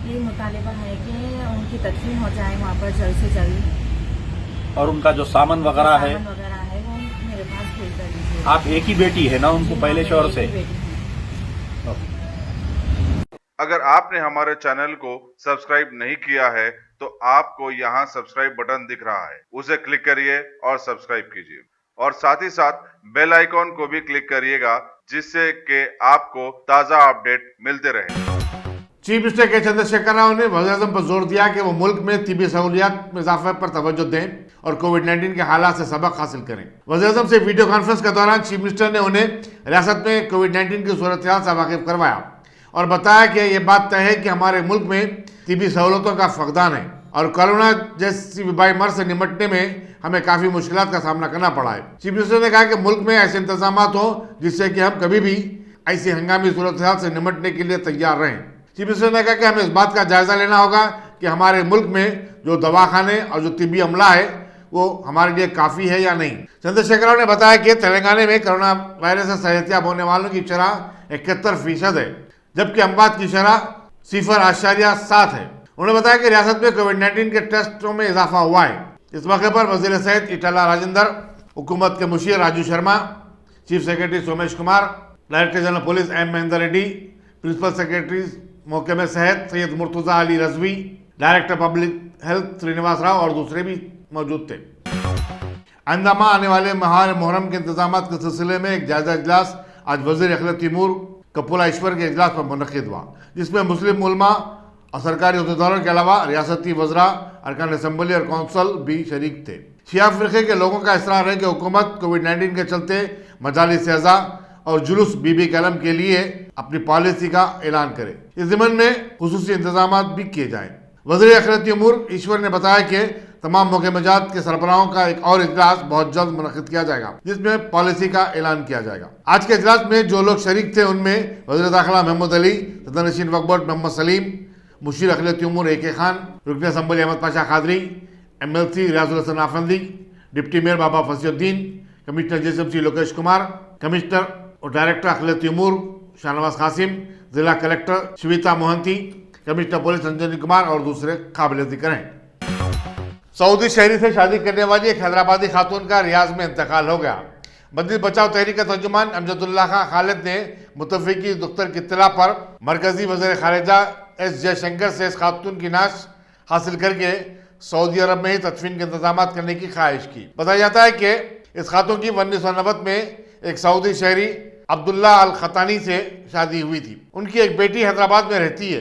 ये मुतालिबा है कि उनकी तदफीन हो जाए वहाँ पर जल्द से जल्द। और उनका जो सामान वगैरह है वो मेरे पास भेज दीजिए। आप एक ही बेटी है ना उनको पहले शौहर से? अगर आपने हमारे चैनल को सब्सक्राइब नहीं किया है तो आपको यहाँ सब्सक्राइब बटन दिख रहा है, उसे क्लिक करिए और सब्सक्राइब कीजिए और साथ ही साथ बेल आइकॉन को भी क्लिक करिएगा जिससे कि आपको ताज़ा अपडेट मिलते रहे। चीफ मिनिस्टर के चंद्रशेखर राव ने वज़ीर-ए-आज़म पर जोर दिया कि वो मुल्क में तिब्बी सहूलियात में इजाफे पर तवज्जो दें और कोविड-19 के हालात से सबक हासिल करें। वज़ीर-ए-आज़म से वीडियो कॉन्फ्रेंस के दौरान चीफ मिनिस्टर ने उन्हें रियासत में कोविड-19 की सूरत हाल से वाकिफ करवाया और बताया कि यह बात तय है कि हमारे मुल्क में तिब्बी सहूलतों का फकदान है और कोरोना जैसी वबाई मर्ज से निपटने में हमें काफ़ी मुश्किलात का सामना करना पड़ा है। चीफ मिनिस्टर ने कहा कि मुल्क में ऐसे इंतजाम हो जिससे कि हम कभी भी ऐसी हंगामी सूरत हाल से निपटने के लिए तैयार रहें। चीफ मिनिस्टर ने कहा कि हमें इस बात का जायजा लेना होगा कि हमारे मुल्क में जो दवाखाने और जो तिब्बी अमला है वो हमारे लिए काफ़ी है या नहीं। चंद्रशेखर राव ने बताया कि तेलंगाना में कोरोना वायरस से सेहतियाब होने वालों की शरह 71% है, जबकि अमवात की शरह 0.7 है। उन्होंने बताया कि रियासत में कोविड-19 के टेस्टों में इजाफा हुआ है। इस मौके पर वजीर सेहत इटाला राजेंद्र, हुकूमत के मुशीर Raju Sharma, chief secretary Somesh Kumar, director general police M Mahender Reddy, principal secretary महकमे सेहत Syed Murtaza Ali Rizvi, director public health Srinivas Rao और दूसरे भी मौजूद थे। अंदमा आने वाले माह मुहर्रम के इंतजाम के सिलसिले में एक जायजा इजलास आज वजीर अखिलत तैमूर कपूला ईश्वर के इजलास पर मुनक़िद हुआ, जिसमें मुस्लिम उलमा और सरकारी अहदेदारों के अलावा रियासती वज़रा, अरकान असम्बली और कौंसल भी शरीक थे। शिया फ़िरक़े के लोगों का इसरार है कि हुकूमत कोविड-19 के चलते मजालिस अज़ा और जुलूस बीबी कलम के लिए अपनी पॉलिसी का ऐलान करे। इस ज़िम्न में खुसूसी इंतजाम भी किए जाएँ। वज़ीर अखिलत तैमूर ईश्वर ने बताया कि तमाम महकमात के सरबराहों का एक और इजलास बहुत जल्द मुनक़िद किया जाएगा, जिसमें पॉलिसी का ऐलान किया जाएगा। आज के इजलास में जो लोग शरीक थे उनमें वज़ीर दाखिला महमूद अली, सदर-नशीन वक्फ बोर्ड मोहम्मद सलीम, मुशीर अखिलत तैमूर ए के खान, रुकन assembly Ahmed Pasha Quadri, MLC Riyazul Hasan Effendi, deputy mayor Baba Fasiuddin, commissioner JSMC Lokesh Kumar, commissioner और डायरेक्टर अखिलत तैमूर शाहनवाज कासिम, जिला collector Shweta Mohanty, commissioner police Sanjay Kumar और दूसरे काबिल जिक्र हैं। सऊदी शहरी से शादी करने वाली एक हैदराबादी खातून का रियाज में इंतकाल हो गया। मस्जिद बचाओ तहरीक का तर्जुमान अमजदुल्लाह खां खालिद ने मुतफ़िकी दफ्तर की इत्तला पर मरकजी वज़ीर ख़ारिजा S जयशंकर से इस खातून की नाश हासिल करके सऊदी अरब में ही तदफीन के इंतजाम करने की ख्वाहिश की। बताया जाता है कि इस खातून की 1990 में एक सऊदी शहरी अब्दुल्ला अल खतानी से शादी हुई थी। उनकी एक बेटी हैदराबाद में रहती है।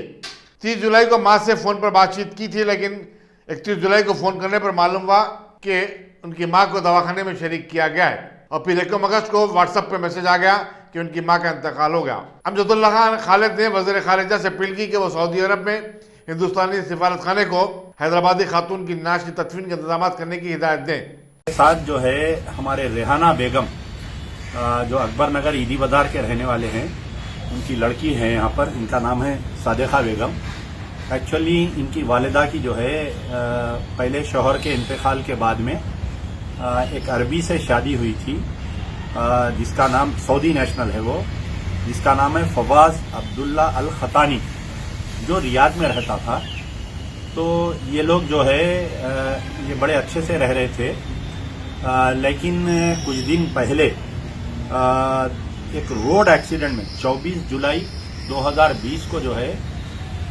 30 जुलाई को माँ से फ़ोन पर बातचीत की थी, लेकिन 31 जुलाई को फ़ोन करने पर मालूम हुआ कि उनकी माँ को दवाखाने में शरीक किया गया है और फिर 1 अगस्त को व्हाट्सएप पे मैसेज आ गया कि उनकी माँ का इंतकाल हो गया। अमजदुल्लाह खां खालिद ने वज़ीर ख़ारिजा से अपील की कि वो सऊदी अरब में हिंदुस्तानी सिफारत खाने को हैदराबादी खातून की नाश की तदफीन के इंतजाम करने की हिदायत दें। साथ जो है हमारे रेहाना बेगम जो अकबर नगर ईदी बाजार के रहने वाले हैं, उनकी लड़की है यहाँ पर, इनका नाम है सादिका बेगम। एक्चुअली इनकी वालिदा की जो है पहले शौहर के इंतकाल के बाद में एक अरबी से शादी हुई थी, जिसका नाम सऊदी नेशनल है वो, जिसका नाम है फवाज अब्दुल्ला अल खतानी, जो रियाद में रहता था। तो ये लोग जो है ये बड़े अच्छे से रह रहे थे, लेकिन कुछ दिन पहले एक रोड एक्सीडेंट में 24 जुलाई 2020 को जो है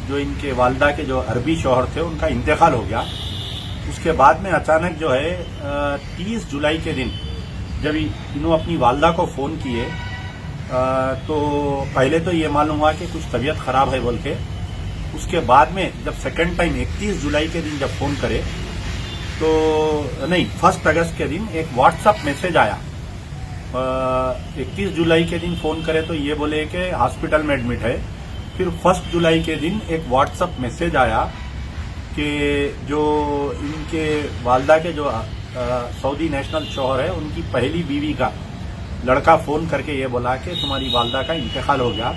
जो इनके वालदा के जो अरबी शौहर थे उनका इंतकाल हो गया। उसके बाद में अचानक जो है 30 जुलाई के दिन जब इन्हों अपनी वालदा को फ़ोन किए तो पहले तो ये मालूम हुआ कि कुछ तबीयत ख़राब है बोल के। उसके बाद में जब सेकंड टाइम 31 जुलाई के दिन जब फ़ोन करे तो नहीं 1 अगस्त के दिन एक व्हाट्सएप मैसेज आया। 31 जुलाई के दिन फ़ोन करे तो ये बोले कि हॉस्पिटल में एडमिट है। फिर 1 जुलाई के दिन एक व्हाट्सएप मैसेज आया कि जो इनके वालदा के जो सऊदी नेशनल शौहर है उनकी पहली बीवी का लड़का फ़ोन करके ये बोला कि तुम्हारी वालदा का इंतकाल हो गया।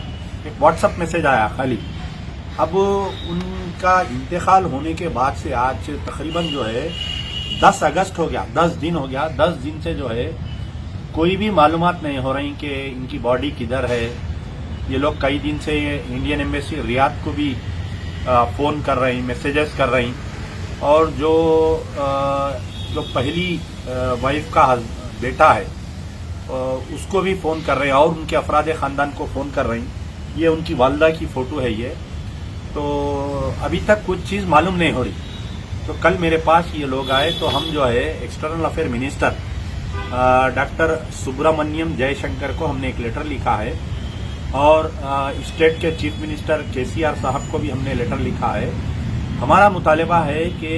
एक व्हाट्सएप मैसेज आया खाली। अब उनका इंतकाल होने के बाद से आज तकरीबन जो है 10 अगस्त हो गया, 10 दिन हो गया। 10 दिन से जो है कोई भी मालूमात नहीं हो रही कि इनकी बॉडी किधर है। ये लोग कई दिन से इंडियन एम्बेसी रियाद को भी फ़ोन कर रही, मैसेजेस कर रही, और जो पहली वाइफ का बेटा है उसको भी फ़ोन कर रहे हैं और उनके अफराद ख़ानदान को फ़ोन कर रही। ये उनकी वालदा की फ़ोटो है ये। तो अभी तक कुछ चीज़ मालूम नहीं हो रही। तो कल मेरे पास ये लोग आए तो हम जो है external affair minister doctor Subrahmanyam Jaishankar को हमने एक लेटर लिखा है, और स्टेट के चीफ मिनिस्टर केसीआर साहब को भी हमने लेटर लिखा है। हमारा मुतालबा है कि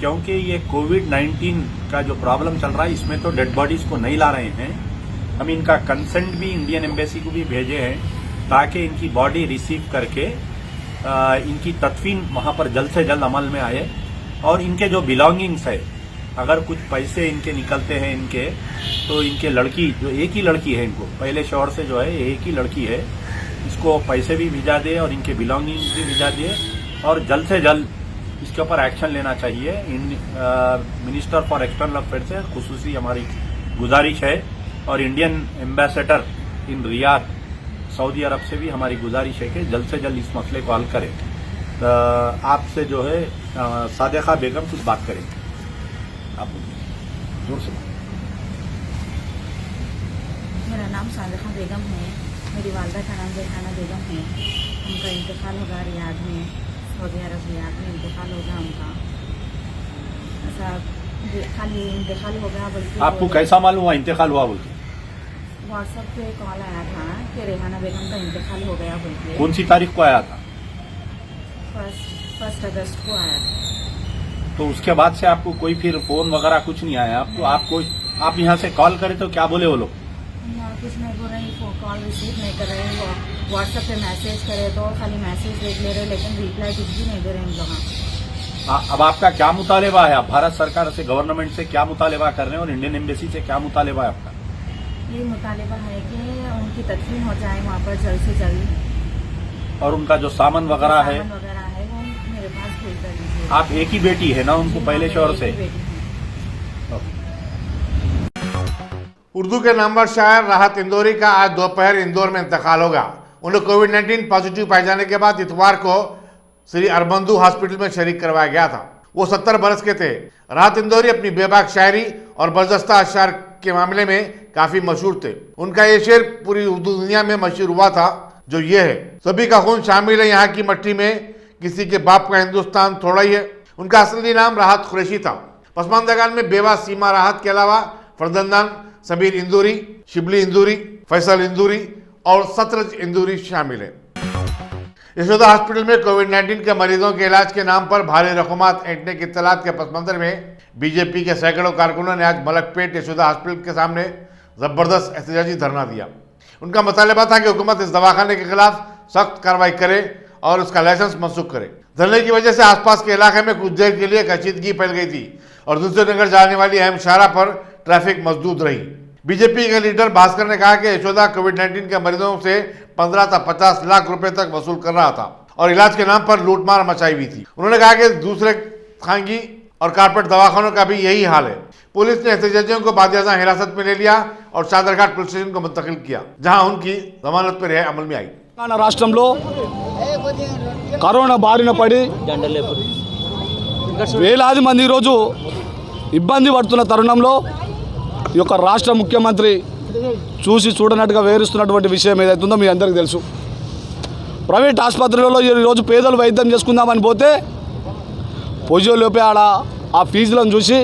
क्योंकि ये कोविड-19 का जो प्रॉब्लम चल रहा है इसमें तो डेड बॉडीज़ को नहीं ला रहे हैं, हम इनका कंसेंट भी इंडियन एम्बेसी को भी भेजे हैं ताकि इनकी बॉडी रिसीव करके इनकी तदफीन वहाँ पर जल्द से जल्द अमल में आए। और इनके जो बिलोंगिंग्स है, अगर कुछ पैसे इनके निकलते हैं इनके, तो इनके लड़की, जो एक ही लड़की है, इनको पहले शौहर से जो है एक ही लड़की है, इसको पैसे भी भिजा दिए और इनके बिलोंगिंग्स भी भिजा दिए, और जल्द से जल्द इसके ऊपर एक्शन लेना चाहिए। मिनिस्टर फॉर एक्सटर्नल अफेयर से खुसूसी हमारी गुजारिश है, और इंडियन एम्बेसडर इन रियाद सऊदी अरब से भी हमारी गुजारिश है कि जल्द से जल्द इस मसले को हल करें। आपसे जो है सादिका बेगम कुछ बात करेंगे, आप जोर से। मेरा नाम सादिका बेगम है, मेरी वालदा का नाम रेहाना बेगम है। उनका इंतकाल होगा रियाद में, सऊदी अरब रियाद में इंतकाल होगा उनका। ऐसा खाली इंतकाल होगा बल्कि आपको कैसा मालूम हुआ इंतकाल हुआ बोल के? व्हाट्सएप पे कॉल आया था कि रेहाना बेगम का इंतकाल हो गया बोल के। कौन सी तारीख को आया था? 1 अगस्त को आया था। तो उसके बाद से आपको कोई फिर फोन वगैरह कुछ नहीं आया आपको? आप यहाँ से कॉल करे तो क्या बोले वो लोग? कुछ नहीं बोल रहे, कॉल रिसीव नहीं कर रहे, व्हाट्सएप पे मैसेज करे तो खाली मैसेज देख ले रहे, लेकिन रिप्लाई कुछ भी नहीं दे रहे इन लोग। अब आपका क्या मुतालेबा है? आप भारत सरकार से, गवर्नमेंट से क्या मुतालेबा कर रहे हैं और इंडियन एम्बेसी से क्या मुतालेबा है आपका? ये मुतालेबा है कि उनकी तदफीन हो जाए वहाँ पर जल्द से जल्द, और उनका जो सामान वगैरह है वो मेरे पास भेज कर दीजिए। आप एक ही बेटी है ना उनको पहले शौहर से? उर्दू के नामवर शायर राहत इंदौरी का आज दोपहर इंदौर में इंतकाल होगा। उन्हें कोविड-19 पॉजिटिव पाए जाने के बाद इतवार को श्री अरबंदू हॉस्पिटल में शरीक करवाया गया था। वो 70 बरस के थे। राहत इंदौरी अपनी बेबाक शायरी और बर्जस्ता अशार के मामले में काफी मशहूर थे। उनका ये शेर पूरी उर्दू दुनिया में मशहूर हुआ था, जो ये है, सभी का खून शामिल है यहाँ की मट्टी में, किसी के बाप का हिंदुस्तान थोड़ा ही है। उनका असली नाम राहत कुरैशी था। पसमानदगान में बेवा सीमा राहत के अलावा फर्जंदान सबीर इंदौरी, शिबली इंदौरी, फैसल इंदौरी और सतरज इंदौरी शामिल है। यशोदा हॉस्पिटल में कोविड-19 के मरीजों के इलाज के नाम पर भारी रकूमात ऐंठने की इत्तलात के पस मंजर में बीजेपी के सैकड़ों कारकुनों ने आज मलकपेट यशोदा हॉस्पिटल के सामने जबरदस्त एहतजाजी धरना दिया। उनका मुतालबा था कि हुकूमत इस दवाखाने के खिलाफ सख्त कार्रवाई करे और उसका लाइसेंस मनसूख करे। धरने की वजह से आसपास के इलाके में कुछ देर के लिए कशीदगी फैल गई थी और दूसरे नगर जाने वाली अहम शाहरा पर ट्रैफिक मजदूद रही। बीजेपी के लीडर भास्कर ने कहा कि यशोदा कोविड-19 के मरीजों से 15 से 50 लाख रुपए तक वसूल कर रहा था और इलाज के नाम पर लूटमार मचाई हुई थी। उन्होंने कहा कि दूसरे खांगी और कारपोरेट दवाखानों का भी यही हाल है। पुलिस ने एहतजाजियों को बादियाजा हिरासत में ले लिया और चादरघाट पुलिस स्टेशन को मुंतकिल किया, जहां उनकी जमानत पर रिहाई अमल में आई। రాష్ట్రంలో కరోనా బారిన పడి వేలాది మంది ఈరోజు ఇబ్బంది పడుతున్న తరుణంలో ఈ యొక్క రాష్ట్ర ముఖ్యమంత్రి చూసి చూడనట్టుగా వేరుస్తున్నటువంటి విషయం ఏదైతుందో మీ అందరికీ తెలుసు. ప్రైవేట్ ఆసుపత్రులలో ఈరోజు పేదలు వైద్యం చేసుకుందామని పోతే పొజిలోపే ఆడ ఆ ఫీజులను చూసి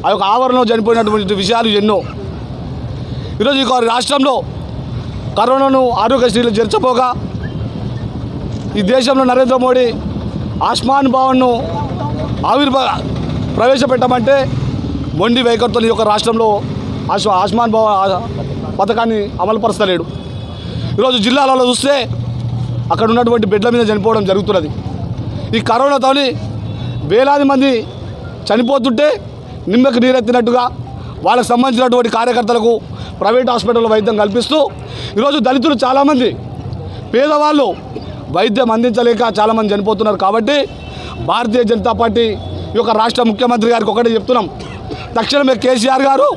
ఆ యొక్క ఆవరణలో చనిపోయినటువంటి విషయాలు ఎన్నో. ఈరోజు ఈ రాష్ట్రంలో కరోనాను ఆరోగ్యశ్రీలు చేర్చపోగా ఈ దేశంలో నరేంద్ర మోడీ ఆయుష్మాన్ భావన్ను ప్రవేశపెట్టమంటే మొండి వైఖరితో ఈ యొక్క రాష్ట్రంలో ఆయుష్మాన్ భావ పథకాన్ని అమలుపరుస్తలేడు. ఈరోజు జిల్లాలలో చూస్తే అక్కడ ఉన్నటువంటి బెడ్ల మీద చనిపోవడం జరుగుతున్నది. ఈ కరోనాతోని వేలాది మంది చనిపోతుంటే నిమ్మకి నీరెత్తినట్టుగా వాళ్ళకు సంబంధించినటువంటి కార్యకర్తలకు ప్రైవేట్ హాస్పిటల్లో వైద్యం కల్పిస్తూ ఈరోజు దళితులు చాలామంది పేదవాళ్ళు వైద్యం అందించలేక చాలామంది చనిపోతున్నారు. కాబట్టి భారతీయ జనతా పార్టీ ఈ యొక్క రాష్ట్ర ముఖ్యమంత్రి గారికి ఒకటే చెప్తున్నాం, తక్షణమే కేసీఆర్ గారు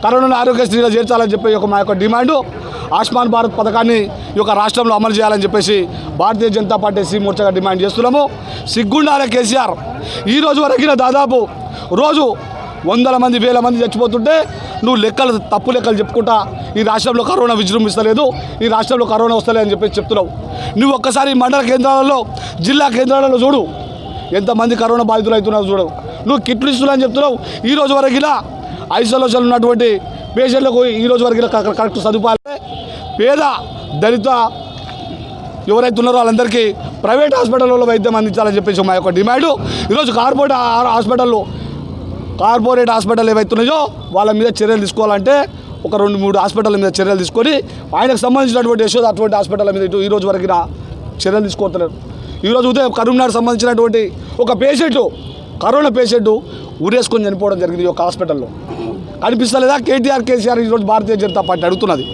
కరోనా ఆరోగ్యశ్రీలో చేర్చాలని చెప్పి మా యొక్క డిమాండు ఆయుష్మాన్ భారత్ పథకాన్ని ఈ యొక్క రాష్ట్రంలో అమలు చేయాలని చెప్పేసి Bharatiya Janata party SC మోర్చాగా demand చేస్తున్నాము. సిగ్గుండాలే కేసీఆర్. ఈ రోజు వరకు దాదాపు రోజు వందల మంది వేల మంది చచ్చిపోతుంటే నువ్వు తప్పు లెక్కలు చెప్పుకుంటా ఈ రాష్ట్రంలో కరోనా విజృంభిస్తలేదు, ఈ రాష్ట్రంలో కరోనా వస్తలే అని చెప్పేసి చెప్తున్నావు. నువ్వు ఒక్కసారి మండల కేంద్రాలలో జిల్లా కేంద్రాలలో చూడు ఎంతమంది కరోనా బాధితులు అవుతున్నావు చూడు. నువ్వు కిట్లు ఇస్తున్నా అని చెప్తున్నావు. ఈ రోజు వరకు ఐసోలేషన్ ఉన్నటువంటి పేషెంట్లకు ఈ రోజు వరకు కరెక్ట్ సదుపాయాలు పేద దళిత ఎవరైతే ఉన్నారో వాళ్ళందరికీ ప్రైవేట్ హాస్పిటల్లో వైద్యం అందించాలని చెప్పేసి మా యొక్క డిమాండు. ఈరోజు కార్పొరేట్ హాస్పిటల్ ఏవైతున్నాయో వాళ్ళ మీద చర్యలు తీసుకోవాలంటే ఒక 2-3 హాస్పిటల్ మీద చర్యలు తీసుకొని ఆయనకు సంబంధించినటువంటి యశోద అటువంటి హాస్పిటల్ మీద ఈ రోజు వరకు చర్యలు తీసుకోవట్లేదు. ఈరోజు ఉదయం కరీంనగర్ సంబంధించినటువంటి ఒక కరోనా పేషెంట్ ఊరేసుకొని చనిపోవడం జరిగింది ఈ యొక్క హాస్పిటల్లో. కనిపిస్తలేదా? కేసీఆర్ ఈరోజు భారతీయ జనతా పార్టీ అడుగుతున్నది.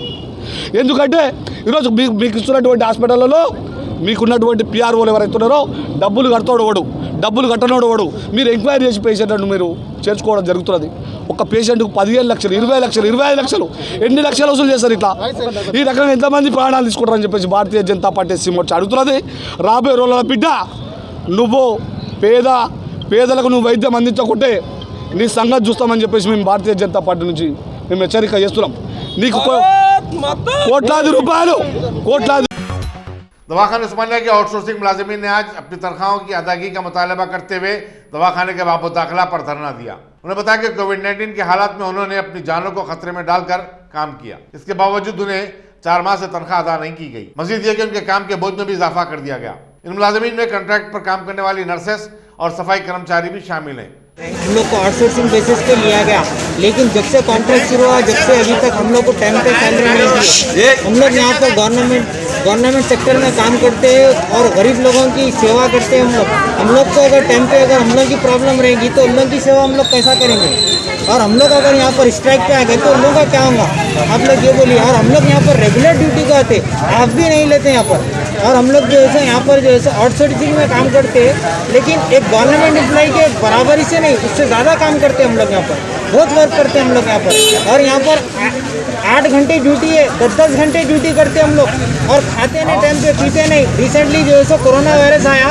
ఎందుకంటే ఈరోజు మీకు ఇస్తున్నటువంటి హాస్పిటల్లో మీకున్నటువంటి పిఆర్ఓలు ఎవరైతే ఉన్నారో డబ్బులు కట్టనోడు డబ్బులు కట్టనోడు మీరు ఎంక్వైరీ చేసి పేషెంట్ను మీరు చేర్చుకోవడం జరుగుతున్నది. ఒక పేషెంట్కు 15 లక్షలు 20 లక్షలు 25 లక్షలు ఎన్ని లక్షలు వసూలు చేస్తారు? ఇట్లా ఈ రకంగా ఎంతమంది ప్రాణాలు తీసుకుంటారని చెప్పేసి భారతీయ జనతా పార్టీ ఎస్సీ మోర్చా అడుగుతున్నది. రాబోయే రోజుల బిడ్డ నువ్వు పేదలకు నువ్వు వైద్యం అందించకుంటే నీ సంగతి చూస్తామని చెప్పేసి మేము భారతీయ జనతా పార్టీ నుంచి మేము హెచ్చరిక చేస్తున్నాం. నీకు కోట్లాది రూపాయలు दवाखाने उस्मानिया के आउटसोर्सिंग मुलाजिमीन ने आज अपनी तनख्वाहों की अदायगी का मुतालबा करते हुए दवाखाने के बाबू दाखिला पर धरना दिया। उन्होंने बताया कि कोविड-19 के हालात में उन्होंने अपनी जानों को खतरे में डालकर काम किया। इसके बावजूद उन्हें 4 माह से तनख्वाह अदा नहीं की गई। मजीद यह कि उनके काम के बोझ में भी इजाफा कर दिया गया। इन मुलाजिमीन में कॉन्ट्रैक्ट पर काम करने वाली नर्सेस और सफाई कर्मचारी भी शामिल हैं। हम लोग को आउटसोर्सिंग बेसिस पे लिया गया, लेकिन जब से कॉन्ट्रैक्ट शुरू हुआ जब से अभी तक हम लोग को टाइम पे सैलरी नहीं दी। हम लोग यहाँ पर गवर्नमेंट सेक्टर में काम करते हैं और गरीब लोगों की सेवा करते हैं। हम लोग को अगर टाइम पे अगर हम लोग की प्रॉब्लम रहेगी तो उन लोग की सेवा हम लोग कैसा करेंगे? और हम लोग अगर यहाँ पर स्ट्राइक पे आ गए तो उन लोगों का क्या होगा? आप लोग ये बोलिए। और हम लोग यहाँ पर रेगुलर ड्यूटी को आते, आप भी नहीं लेते यहाँ पर। और हम लोग जो है यहाँ पर जो है आउटसोर्सिंग में काम करते हैं, लेकिन एक गवर्नमेंट एम्प्लॉय के बराबरी से नहीं, उससे ज़्यादा काम करते हैं हम लोग यहाँ पर, बहुत वर्क करते हैं हम लोग यहाँ पर। और यहाँ पर 8 घंटे ड्यूटी है, 10-10 घंटे ड्यूटी करते हैं हम लोग, और खाते नहीं टाइम पे, पीते नहीं। रिसेंटली जो है सो कोरोना वायरस आया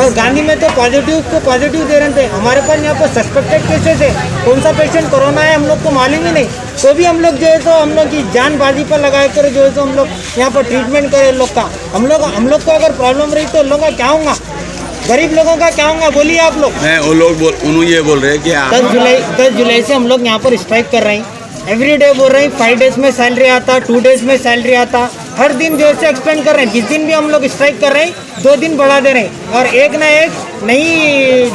और गांधी में तो पॉजिटिव दे रहे थे। हमारे पास यहाँ पर सस्पेक्टेड केसेस है, कौन सा पेशेंट कोरोना है हम लोग को मालूम ही नहीं, तो भी हम लोग जो है सो हम लोग की जान बाजी पर लगा कर जो है सो हम लोग यहाँ पर ट्रीटमेंट करें लोग का। हम लोग को अगर प्रॉब्लम रही तो लोगों का क्या होगा? गरीब लोगों का क्या होगा? बोलिए आप लोग। उन्होंने ये बोल रहे हैं कि 10 जुलाई से हम लोग यहाँ पर स्ट्राइक कर रहे हैं। एवरी डे बोल रहे हैं 5 डेज में सैलरी आता, 2 डेज में सैलरी आता, हर दिन जो है एक्सपेंड कर रहे हैं। जिस दिन भी हम लोग स्ट्राइक कर रहे हैं 2 दिन बढ़ा दे रहे हैं, और एक ना एक नई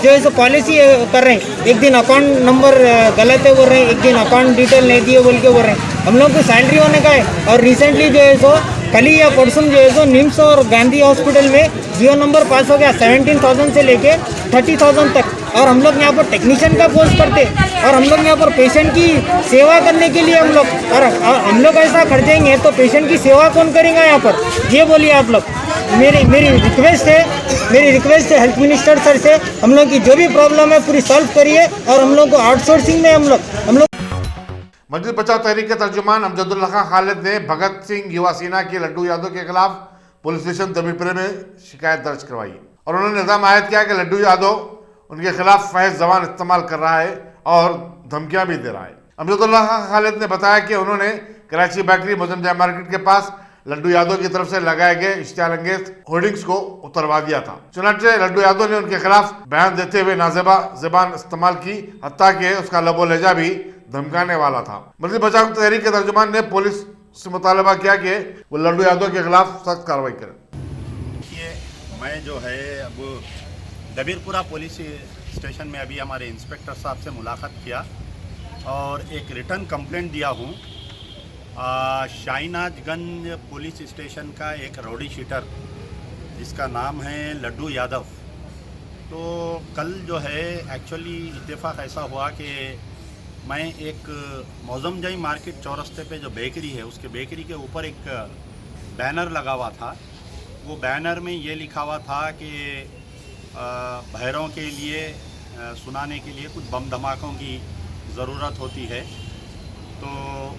जो है पॉलिसी कर रहे हैं। एक दिन अकाउंट नंबर गलत है बोल रहे हैं, एक दिन अकाउंट डिटेल नहीं दिए बोल के बोल रहे हैं। हम लोग को सैलरी होने का है, और रिसेंटली जो है सो कल ही या परसों जो है सो निम्स और गांधी हॉस्पिटल में जियो नंबर पास हो गया 17,000 से लेके 30,000 तक। और हम लोग यहाँ पर टेक्नीशियन का कोर्स करते, और हम लोग यहाँ पर पेशेंट की सेवा करने के लिए हम लोग, और हम लोग ऐसा खर्चेंगे तो पेशेंट की सेवा कौन करेगा यहाँ पर? ये बोलिए आप लोग। मेरी रिक्वेस्ट है हेल्थ मिनिस्टर सर से, हम लोग की जो भी प्रॉब्लम है पूरी सॉल्व करिए, और हम लोग को आउटसोर्सिंग में हम लोग मस्जिद बचाओ तहरीक के तर्जुमान अमजदुल्ला खां खालिद ने भगत सिंह युवा सेना के लड्डू यादव के खिलाफ पुलिस स्टेशन दबीपुरे में शिकायत दर्ज करवाई, और उन्होंने इल्जाम आयद किया कि लड्डू यादव उनके खिलाफ फहश जबान इस्तेमाल कर रहा है और धमकियां भी दे रहा है। अमजदुल्ला खां खालिद ने बताया कि उन्होंने कराची बेकरी मुजम जाय मार्केट के पास लड्डू यादव की तरफ से लगाए गए इश्तिहार अंगेज होर्डिंग्स को उतरवा दिया था। चुनांचे लड्डू यादव ने उनके खिलाफ बयान देते हुए नाजेबा जबान इस्तेमाल की, हत्ता कि उसका लबो लहजा भी धमकाने वाला था। मस्जिद बचाओ तहरीक के तर्जुमान ने पुलिस से मुतालबा किया कि वो लड्डू यादव के खिलाफ सख्त कार्रवाई करें। मैं जो है अब दबीरपुरा पुलिस स्टेशन में अभी हमारे इंस्पेक्टर साहब से मुलाकात किया और एक रिटर्न कंप्लेंट दिया हूँ। शाहीनाथगंज पुलिस स्टेशन का एक रौडी शीटर जिसका नाम है लड्डू यादव, तो कल जो है एक्चुअली इत्तेफाक ऐसा हुआ कि मैं एक मौजम जाई मार्केट चौरस्ते पे जो बेकरी है उसके बेकरी के ऊपर एक बैनर लगा हुआ था। वो बैनर में ये लिखा हुआ था कि भैरों के लिए सुनाने के लिए कुछ बम धमाकों की ज़रूरत होती है, तो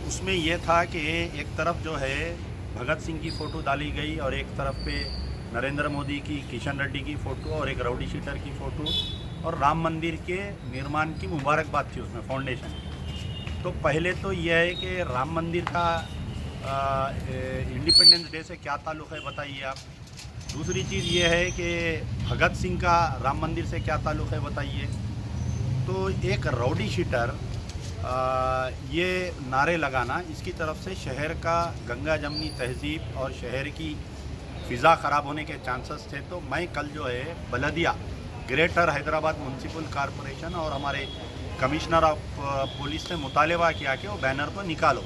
उसमें यह था कि एक तरफ जो है भगत सिंह की फ़ोटो डाली गई और एक तरफ पे नरेंद्र मोदी की, किशन रेड्डी की फ़ोटो और एक राउडी शीटर की फ़ोटो और राम मंदिर के निर्माण की मुबारकबाद थी उसमें, फाउंडेशन। तो पहले तो यह है कि राम मंदिर का इंडिपेंडेंस डे से क्या ताल्लुक़ है बताइए आप। दूसरी चीज़ ये है कि भगत सिंह का राम मंदिर से क्या ताल्लुक़ है बताइए। तो एक राउडी शीटर ये नारे लगाना, इसकी तरफ से शहर का गंगा जमनी तहजीब और शहर की फ़िज़ा ख़राब होने के चांसेस थे। तो मैं कल जो है Baldia, greater Hyderabad municipal corporation और हमारे कमिश्नर ऑफ पुलिस से मुतालबा किया कि वो बैनर को निकालो।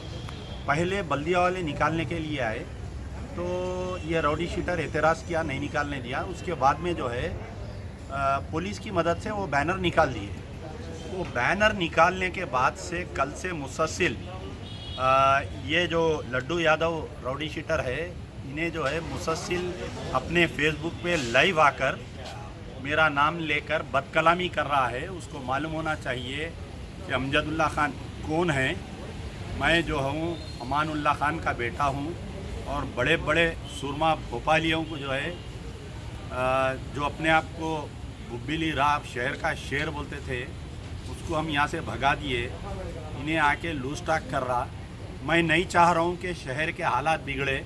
पहले बल्दिया वाले निकालने के लिए आए तो ये राउडी शीटर एतराज़ किया, नहीं निकालने दिया। उसके बाद में जो है पुलिस की मदद से वो बैनर निकाल दिए। वो बैनर निकालने के बाद से कल से मुसलसल ये जो लड्डू यादव राउडी शीटर है, इन्हें जो है मुसलसल अपने फेसबुक पे लाइव आकर मेरा नाम लेकर बदकलामी कर रहा है। उसको मालूम होना चाहिए कि अमजदुल्ला खान कौन है। मैं जो हूँ अमानुल्ला खान का बेटा हूँ और बड़े बड़े सुरमा भोपालियों को जो है जो अपने आप को बुब्बिली राव शहर का शेर बोलते थे, उसको हम यहाँ से भगा दिए। इन्हें आके लूज टॉक कर रहा। मैं नहीं चाह रहा हूँ कि शहर के हालात बिगड़े।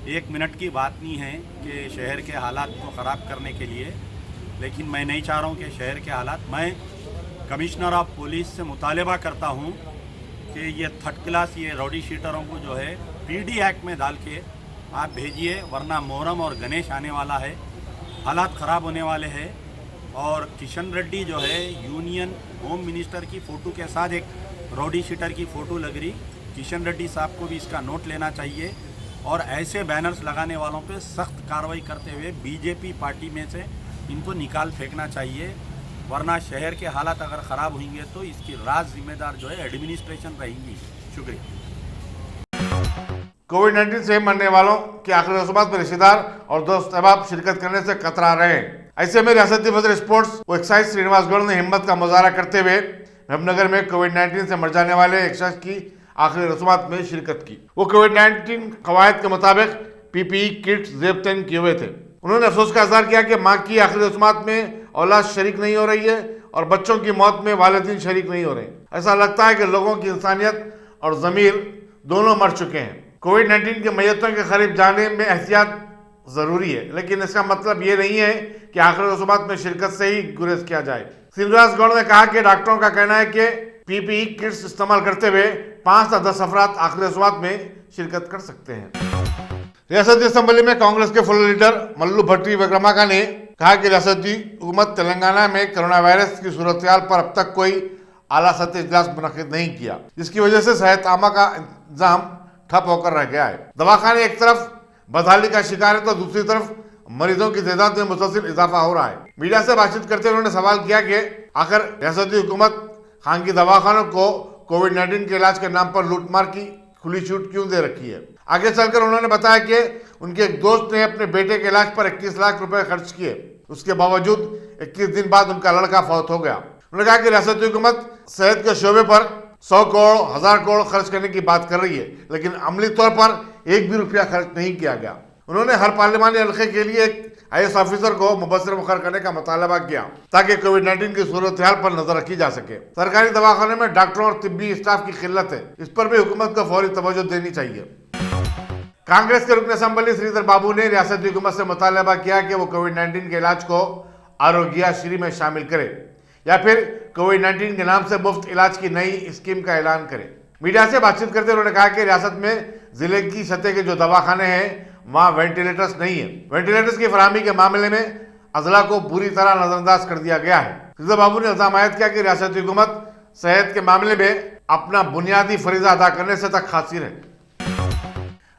1 मिनट की बात नहीं है कि शहर के हालात को ख़राब करने के लिए, लेकिन मैं नहीं चाह रहा हूँ कि शहर के हालात, मैं कमिश्नर ऑफ पुलिस से मुतालबा करता हूँ कि ये थर्ड क्लास ये राउडी शीटरों को जो है पीडी एक्ट में डाल के आप भेजिए, वरना मोहर्रम और गणेश आने वाला है, हालात ख़राब होने वाले हैं। और किशन रेड्डी जो है यूनियन होम मिनिस्टर की फ़ोटो के साथ एक राउडी शीटर की फ़ोटो लग रही। किशन रेड्डी साहब को भी इसका नोट लेना चाहिए और ऐसे बैनर्स लगाने वालों पे सख्त कार्रवाई करते हुए बीजेपी पार्टी में से इनको निकाल फेंकना चाहिए, वरना शहर के हालात अगर ख़राब होंगे तो इसकी राज जिम्मेदार जो है एडमिनिस्ट्रेशन रहेंगी। शुक्रिया। कोविड-19 से मरने वालों के आखिरी रस्मात में रिश्तेदार और दोस्त अहबाब शिरकत करने से कतरा रहे हैं। ऐसे में रियासती वज़ीर स्पोर्ट्स व एक्साइज श्रीनिवास गौड़ ने हिम्मत का मुजाहरा करते हुए मेहबूबनगर में कोविड-19 से मर जाने वाले एक शख्स की आखिरी रस्मात में शिरकत की। वो कोविड-19 कवायद के मुताबिक पीपीई किट्स जेब तन किए हुए थे। उन्होंने अफसोस का इजहार किया कि माँ की आखिरी रस्मात में औलाद शरीक नहीं हो रही है और बच्चों की मौत में वालिदैन शरीक नहीं हो रहे। ऐसा लगता है कि लोगों की इंसानियत और ज़मीर दोनों मर चुके हैं। कोविड-19 के मैयतों के करीब जाने में एहतियात ज़रूरी है, लेकिन इसका मतलब ये नहीं है कि आखिरी रस्मात में शिरकत से ही गुरेज किया जाए। श्रीनिवास गौड़ ने कहा कि डॉक्टरों का कहना है कि पीपीई किट्स इस्तेमाल करते हुए 5 से 10 अफराद आखिरी रस्मात में शिरकत कर सकते हैं। रियासती असम्बली में कांग्रेस के फुल लीडर मल्लू भट्टी विक्रमाका ने कहा कि रियासती हुकूमत तेलंगाना में कोरोना वायरस की सूरत-ए-हाल पर अब तक कोई आला सतही इजलास मुनक्किद नहीं किया, जिसकी वजह से सेहत आमा का इंतजाम ठप होकर रह गया है। दवाखाने एक तरफ बदहाली का शिकार है तो दूसरी तरफ मरीजों की तादाद में मुसलसल इजाफा हो रहा है। मीडिया से बातचीत करते हुए उन्होंने सवाल किया कि आखिर रियासती हुकूमत खानगी दवाखानों को कोविड-19 के इलाज के नाम पर लूटमार की खुली छूट क्यों दे रखी है। आगे चलकर उन्होंने बताया कि उनके एक दोस्त ने अपने बेटे के इलाज पर 21 लाख रुपए खर्च किए, उसके बावजूद 21 दिन बाद उनका लड़का फौत हो गया। उन्होंने कहा कि रियासती हुकूमत सेहत के शोबे पर 100 करोड़ 1000 करोड़ खर्च करने की बात कर रही है, लेकिन अमली तौर पर एक भी रुपया खर्च नहीं किया गया। उन्होंने हर पार्लिमानी हल्के के लिए एक IAS ऑफिसर को मुबस्सिर मुकर करने का मुतालबा किया ताकि कोविड-19 की सूरत-ए-हाल पर नजर रखी जा सके। सरकारी दवाखाने में डॉक्टरों और तिब्बी स्टाफ की किल्लत है, इस पर भी हुकूमत को फौरी तवज्जो देनी चाहिए। कांग्रेस के रुकन असम्बली श्रीधर बाबू ने रियासती हुकूमत से मुतालबा किया कि वो कोविड-19 के इलाज को आरोग्यश्री में शामिल करे या फिर कोविड-19 के नाम से मुफ्त इलाज की नई स्कीम का ऐलान करे। मीडिया से बातचीत करते उन्होंने कहा कि रियासत में जिले की सतह के जो दवाखाने हैं वहाँ वेंटिलेटर्स नहीं है। वेंटिलेटर्स की फराहमी के मामले में अजला को बुरी तरह नजरअंदाज कर दिया गया है। श्रीधर बाबू ने इल्जाम आयद किया कि रियासती हुकूमत सेहत के मामले में अपना बुनियादी फरीजा अदा करने से तक खासिर है।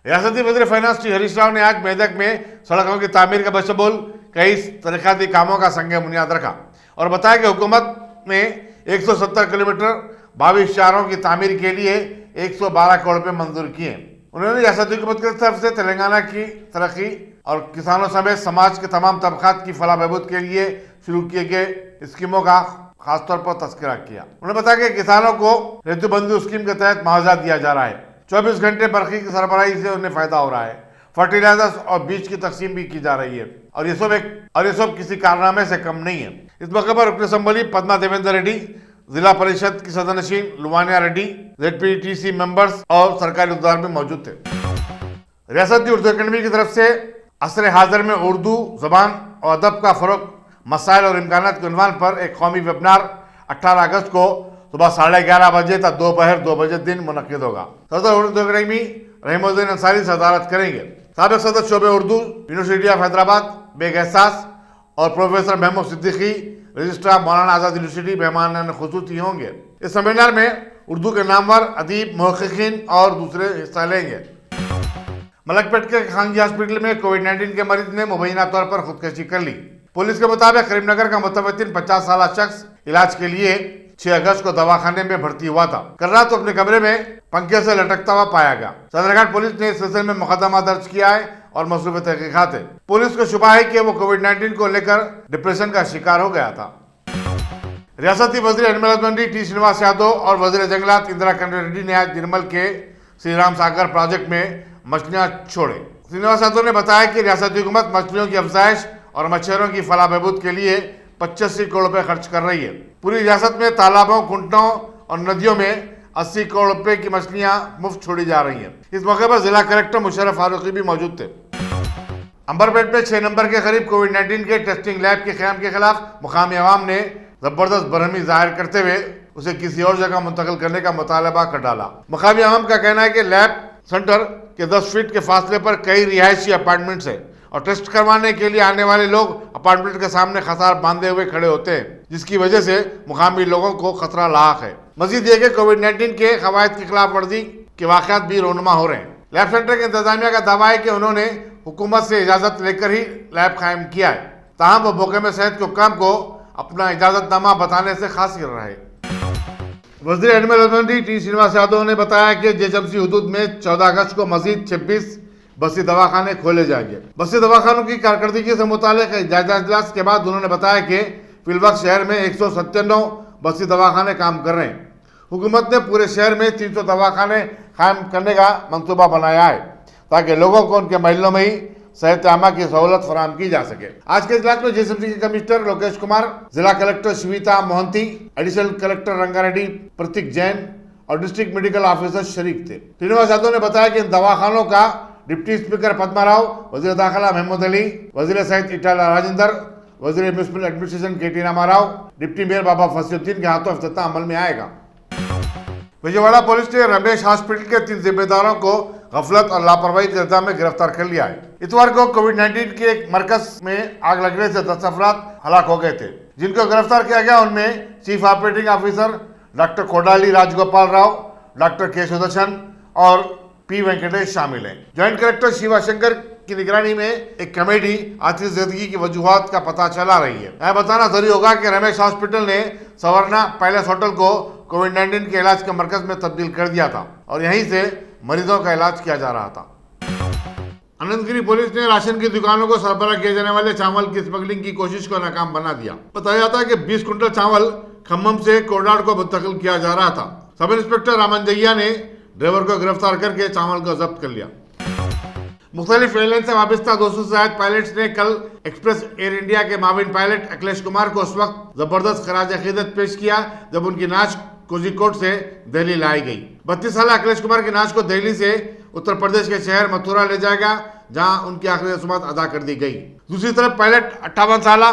रियासती वज़ीर फाइनेंस श्री हरीश राव ने आज मेदक में सड़कों की तामीर के बशमूल कई तरक्याती कामों का संग बुनियाद रखा और बताया कि हुकूमत ने 170 किलोमीटर 22 शहरों की तामीर के लिए 112 करोड़ रुपए मंजूर किए। उन्होंने रियासती हुकूमत की तरफ से तेलंगाना की तरक्की और किसानों समेत समाज के तमाम तबकात की फलाह बहबूद के लिए शुरू किए गए स्कीमों का खासतौर पर तस्करा किया। उन्होंने बताया कि किसानों को ऋतु बंधु स्कीम के तहत मुआवजा दिया जा रहा है। 24 घंटे बरखी की सरबराही से उन्हें फायदा हो रहा है। फर्टिलाइजर्स और बीज की तकसीम भी की जा रही है और ये सब किसी कारनामे से कम नहीं है। इस मौके पर रुकन असम्बली पद्मा देवेंद्र रेड्डी, जिला परिषद की सदनशीन लुवानिया रेड्डी, ZPTC मेंबर्स और सरकारी उद्योगदार भी मौजूद थे। रियासती उर्दू अकेडमी की तरफ से असर हाजिर में उर्दू जबान और अदब का फरोग, मसाइल और इम्कानात के उन्वान पर एक कौमी वेबिनार 18 अगस्त को सुबह 11:30 बजे तक दोपहर 2 बजे दिन मुनक्किद होगा। सदर उर्दू अकेडमी रहमुद्दीन अंसारी सदारत करेंगे। साबिक सदर शोबे उर्दू यूनिवर्सिटी ऑफ हैदराबाद बेग एहसास और प्रोफेसर महमूद सिद्दीकी रजिस्ट्रार मौलाना आज़ाद यूनिवर्सिटी मेहमान खुसूसी होंगे। इस सेमिनार में उर्दू के नामवर अदीब, मुहक्किकीन और दूसरे हिस्सा लेंगे। मलकपेट के खानगी हॉस्पिटल में कोविड-19 के मरीज ने मुबैना तौर पर खुदकुशी कर ली। पुलिस के मुताबिक करीमनगर का मुतवत्तिन 50 साल शख्स इलाज के लिए 6 अगस्त को दवाखाने में भर्ती हुआ था। कल रात अपने कमरे में पंखे से लटकता हुआ पाया गया। सदरघाट पुलिस ने इस सिलसिले में मुकदमा दर्ज किया है और मसरूफ तहकीकात है। पुलिस को शुबा है कि वो कोविड-19 को लेकर डिप्रेशन का शिकार हो गया था। रियासती वजीर animal husbandry T Srinivas Yadav और वजीर जंगलात इंदिरा किरण रेड्डी ने आज निर्मल के श्री राम सागर प्रोजेक्ट में मछलियां छोड़े। श्रीनिवास यादव ने बताया कि रियासती हुकूमत मछलियों की अफजाइश और मच्छरों की फलाह बहबूद के लिए 85 करोड़ रुपए खर्च कर रही है। पूरी रियासत में तालाबों, कुंटों और नदियों में 80 करोड़ रुपए की मछलियां मुफ्त छोड़ी जा रही हैं। इस मौके पर जिला कलेक्टर मुशर्रफ फारूकी भी मौजूद थे। अंबरपेट में 6 नंबर के करीब कोविड-19 के टेस्टिंग लैब के क़याम के खिलाफ मुकामी अवाम ने जबरदस्त बरहमी जाहिर करते हुए उसे किसी और जगह मुंतकिल करने का मुतालबा कर डाला। मुकामी अवाम का कहना है कि लैब सेंटर के 10 फीट के फासले पर कई रिहायशी अपार्टमेंट्स है और टेस्ट करवाने के लिए आने वाले लोग अपार्टमेंट के सामने कतार बांधे हुए खड़े होते हैं, जिसकी वजह से मुकामी लोगों को खतरा लाक है। मजीद ये कि कोविड-19 के कवायद की खिलाफ वर्जी के वाक़यात भी रोनुमा हो रहे हैं। लैब सेंटर के इंतजामिया का दावा है कि उन्होंने हुकूमत से इजाज़त लेकर ही लैब कायम किया है, ताहम वो मौके में सेहत के हुक्काम को अपना इजाज़तनामा बताने से खासिर रहे। वज़ीर animal husbandry T Srinivas Yadav ने बताया कि JHMC हुदूद में 14 अगस्त को मजीद 26 बस्ती दवाखाने खोले जाएंगे। बस्ती दवाखानों की कारकर्दगी से मुतालिक जायजा इजलास के बाद उन्होंने बताया कि फिलवक्त शहर में 197 बस्ती दवाखाने काम कर रहे हैं। हुकूमत ने पूरे शहर में 300 दवाखाने कायम करने का मंसूबा बनाया है ताकि लोगों को उनके महलों में ही सेहत आमा की सहूलत फराहम की जा सके। आज के इजलास में JHMC के कमिश्नर लोकेश कुमार, जिला collector Shweta Mohanty, additional collector Rangareddy, Prateek Jain और डिस्ट्रिक्ट मेडिकल ऑफिसर शरीक थे। श्रीनिवास यादव ने बताया कि इन दवाखानों का डिप्टी स्पीकर पद्मा राव, वजीर दाखिला महमूद अली, वजीर सेहत इटाला राजेंद्र, वजीर municipal administration KT Rama Rao, deputy mayor Baba Fasiuddin के हाथों इफ्तिताह अमल में आएगा। विजयवाड़ा पुलिस ने रमेश हॉस्पिटल के 3 जिम्मेदारों को गफलत और लापरवाही के इल्जाम में गिरफ्तार कर लिया है। इतवार को कोविड-19 के एक मरकज में आग लगने से 10 अफराद हलाक हो गए थे, जिनको गिरफ्तार किया गया। उनमें chief operating officer doctor Kodali Rajagopal Rao, doctor के सुदर्शन और P वेंकटेश शामिल हैं। ज्वाइंट कलेक्टर शिवा शंकर की निगरानी में एक कमेटी आतिश ज़िंदगी की वजूहात का पता चला रही है। यह बताना जरूरी होगा कि रमेश हॉस्पिटल ने सवर्णा पैलेस होटल को कोविड-19 के इलाज के मरकज में तब्दील कर दिया था और यहीं से मरीजों का इलाज किया जा रहा था। अनंतगिरी पुलिस ने राशन की दुकानों को सरबराह किए जाने वाले चावल की स्मगलिंग की कोशिश को नाकाम बना दिया। बताया जाता है कि 20 कुंटल चावल खम्मम से कोडाड़ को मुंतकिल किया जा रहा था। सब इंस्पेक्टर रामन जैया ने ड्राइवर को गिरफ्तार करके चावल को जब्त कर लिया। मुख्तलिफ एयरलाइन से वाबस्ता 200 से ज्यादा पायलट्स ने कल एक्सप्रेस एयर इंडिया के माविन पायलट अखिलेश कुमार को उस वक्त जबरदस्त खराज अकीदत पेश किया जब उनकी नाश कोझिकोड से दिल्ली लाई गई। 32 साल अखिलेश कुमार की नाश को दिल्ली से उत्तर प्रदेश के शहर मथुरा ले जाएगा, जहां उनकी आखिरी रस्मात अदा कर दी गई। दूसरी तरफ पायलट 58 साल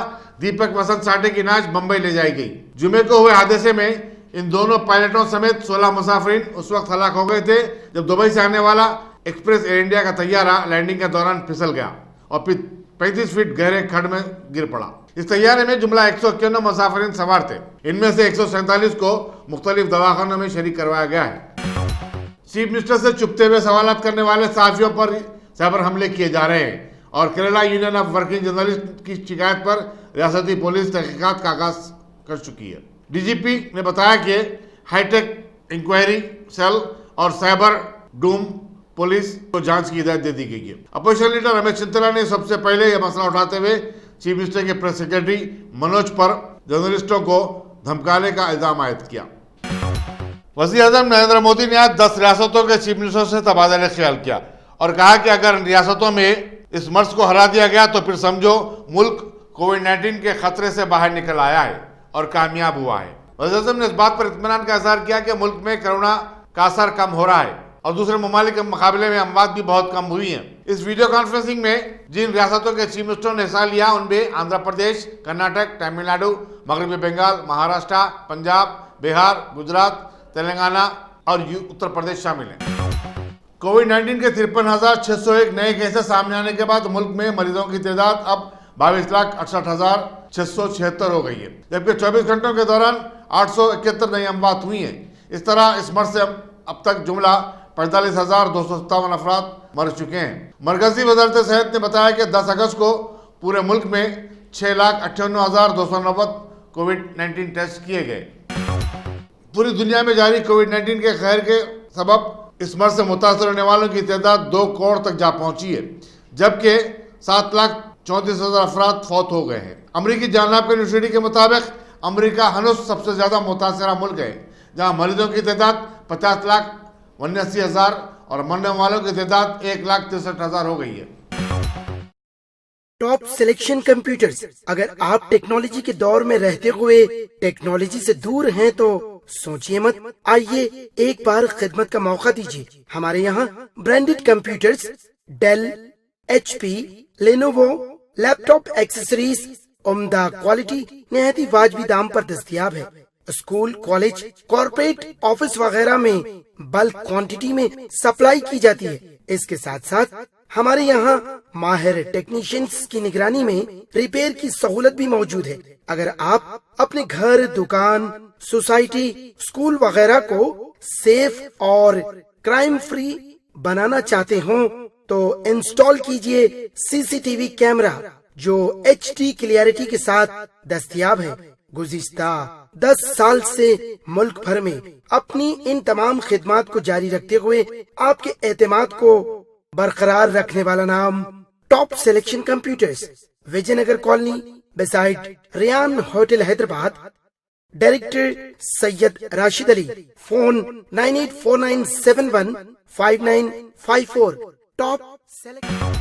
दीपक वसंत साठे की नाश बम्बई ले जाई गई। जुमे को हुए हादसे में इन दोनों पायलटों समेत 16 मुसाफिरीन उस वक्त हलाक हो गए थे जब दुबई से आने वाला एक्सप्रेस एयर इंडिया का तैयारा लैंडिंग के दौरान फिसल गया और फिर 35 फीट गहरे खड्ड में गिर पड़ा। इस तैयारे में जुमला 191 मुसाफिरीन सवार थे। इनमें से 147 को मुख्तलिफ दवाखानों में शरीक करवाया गया है। चीफ मिनिस्टर से चुपते हुए सवालात करने वाले सहाफियों पर साइबर हमले किए जा रहे हैं और Kerala union of working journalist की शिकायत पर रियासती पुलिस तहकीकात का आगाज कर चुकी है। DGP ने बताया कि हाईटेक इंक्वायरी सेल और साइबर डूम पुलिस को जांच की हिदायत दे दी गई है। अपोजिशन लीडर रमेश चिंतला ने सबसे पहले यह मसला उठाते हुए चीफ मिनिस्टर के प्रेस सेक्रेटरी मनोज पर जर्नलिस्टों को धमकाने का इल्जाम आयद किया। वज़ीर-ए-आज़म नरेंद्र मोदी ने आज 10 रियासतों के चीफ मिनिस्टरों से तबादला ख्याल किया और कहा कि अगर इन रियासतों में इस मर्ज को हरा दिया गया तो फिर समझो मुल्क कोविड-19 के खतरे से बाहर निकल आया है और कामयाब हुआ है। वज़ीर-ए-आज़म ने इस बात पर इत्मीनान का इज़हार किया कि मुल्क में कोरोना का असर कम हो रहा है और दूसरे ममालिक के मुकाबले में अमवात भी बहुत कम हुई हैं। इस वीडियो कॉन्फ्रेंसिंग में जिन रियासतों के चीफ मिनिस्टरों ने हिस्सा लिया उनमें आंध्र प्रदेश, कर्नाटक, तमिलनाडु, मगरबी बंगाल, महाराष्ट्र, पंजाब, बिहार, गुजरात, तेलंगाना और उत्तर प्रदेश शामिल हैं। कोविड-19 के 53,601 नए केसेस सामने आने के बाद मुल्क में मरीजों की तादाद अब 22,68,676 हो गई है, जबकि 24 घंटों के दौरान 871 नई अमवात हुई हैं। इस तरह इस मर्ज से अब तक जुमला 45,257 अफराद मर चुके हैं। मरकजी वज़ारत सेहत ने बताया कि 10 अगस्त को पूरे मुल्क में 6,58,290 कोविड-19 टेस्ट किए गए। पूरी दुनिया में जारी कोविड-19 के कहर के सबब इस मर्ज से मुतासर होने वालों की तादाद 2 करोड़ तक जा पहुंची है, जबकि 7,34,000 अफराद फौत हो गए हैं। अमरीकी जानलाब यूनिवर्सिटी के मुताबिक अमरीका हनुस सबसे ज्यादा मुतासरा मुल्क है, जहां मरीजों की तादाद 50,79,000 और मरने वालों की तादाद 1,63,000 हो गई है। Top selection computers. अगर आप टेक्नोलॉजी के दौर में रहते हुए टेक्नोलॉजी से दूर हैं तो सोचिए मत, आइए एक बार खिदमत का मौका दीजिए। हमारे यहाँ branded computers Dell, HP, Lenovo, laptop accessories उम्दा क्वालिटी निहायती वाजबी दाम पर दस्तयाब है। स्कूल, कॉलेज, कॉर्पोरेट, ऑफिस वगैरह में बल्क क्वांटिटी में सप्लाई की जाती है। इसके साथ साथ हमारे यहाँ माहिर टेक्नीशियंस की निगरानी में रिपेयर की सहूलत भी मौजूद है। अगर आप अपने घर, दुकान, सोसाइटी, स्कूल वगैरह को सेफ और क्राइम फ्री बनाना चाहते हो तो इंस्टॉल कीजिए CCTV कैमरा जो HD क्लियरिटी के साथ दस्तयाब है। गुज़िश्ता 10 साल से मुल्क भर में अपनी इन तमाम खिदमात को जारी रखते हुए आपके एतमाद को बरकरार रखने वाला नाम top selection computers, Vijaynagar colony beside Riyan hotel Hyderabad. Director Syed Rashid Ali. Phone 9849715954। Top selection.